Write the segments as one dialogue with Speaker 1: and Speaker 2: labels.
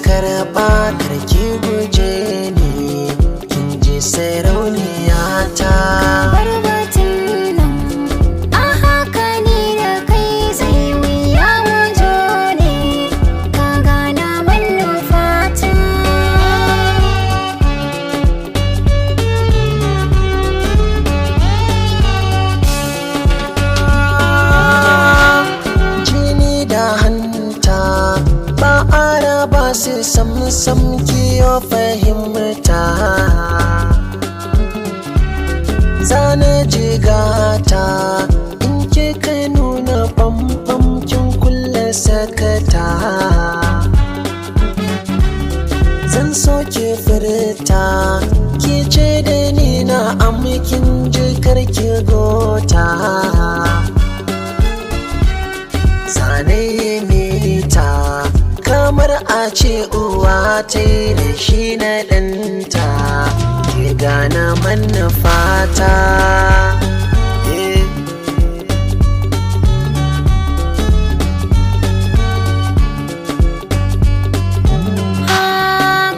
Speaker 1: karɓa karki guje ni, kin ji sarauniya ta.
Speaker 2: Bar batun nan, a haka ni da kai zai wuya mu jone, ka gana manufata.
Speaker 1: Jini da hanta ba a raba su sam kiyo fahimta. Zana jigata in kika nuna bambam kin kulle sakata. Zan so ki furta ki ce da ni na amikin jikar ki gota. Zanayi mita kamar a ce uwa ta yi da shi na ɗanta, ki gana manufata.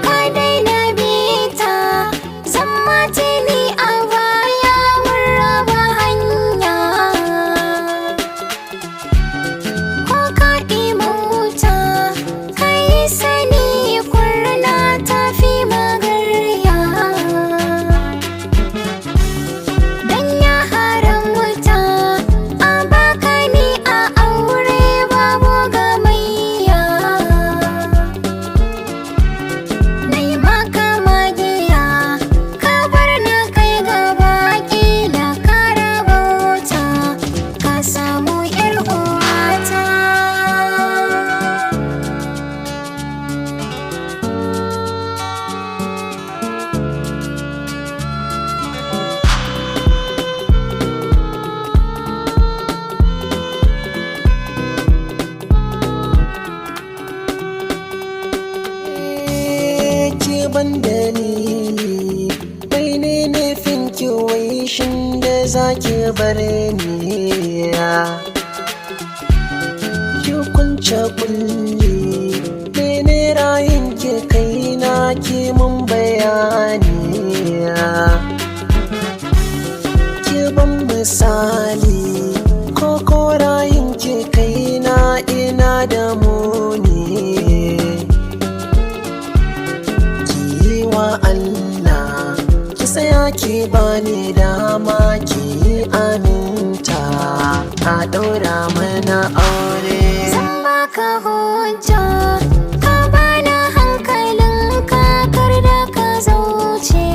Speaker 2: Ka daina bita, zan mace ni a baya mun raba hanya. Ko ka ɗimauta, ka yi sani kurna ta fi magarya. Dan ya haramta, a baka ni a aure babu gamayya. Nai maka magiya, ka bar na kai gaba ƙila ka rabauta, ka samu 'yar uwata.
Speaker 1: Ki ban dalili bai ne nufin ki wai shin da za ki bar ni. Ki kunce kulli mene rayin ki kai na ki mun bayani. Ki ban misali ko rayin ki kai na ina da muni. Wa Allah ki tsaya ki bani dama ki aminta, a ɗaura mana aure.
Speaker 2: Zan baka hujja, ka bani hankalin ka kar da ka zauce.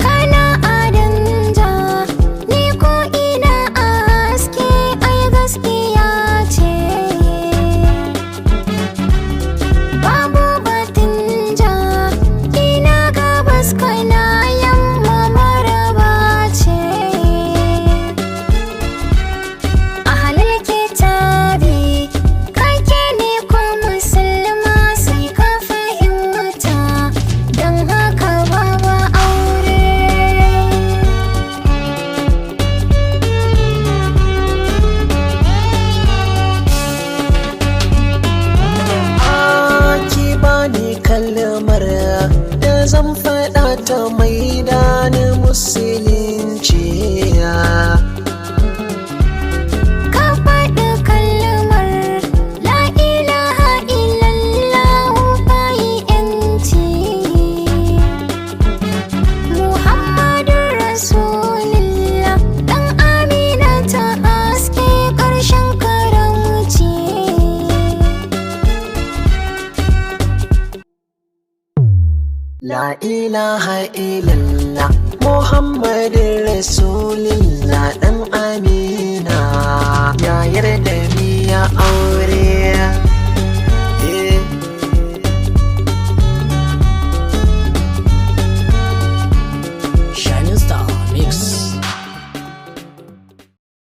Speaker 2: Kana adanja, ni ko ina a haske ai gaskiya ce. Babu batun ja, ina gabas kana yamma maraba ce. A halal kitabi, kake ne ko musulma sai ka fahimta, don haka babu aure.
Speaker 1: Ki bani kalmar da zan faɗa ta mai ni musulunci.
Speaker 2: Ka faɗi kalmar la ilaha illallah ka yi 'yanci. Muhammadun Rasulullah ɗan Amina ta haske ƙarshen karamci.
Speaker 1: La ilaha illallah Muhammadun Rasulullah ɗan Amina, ya yarda ni ya aure.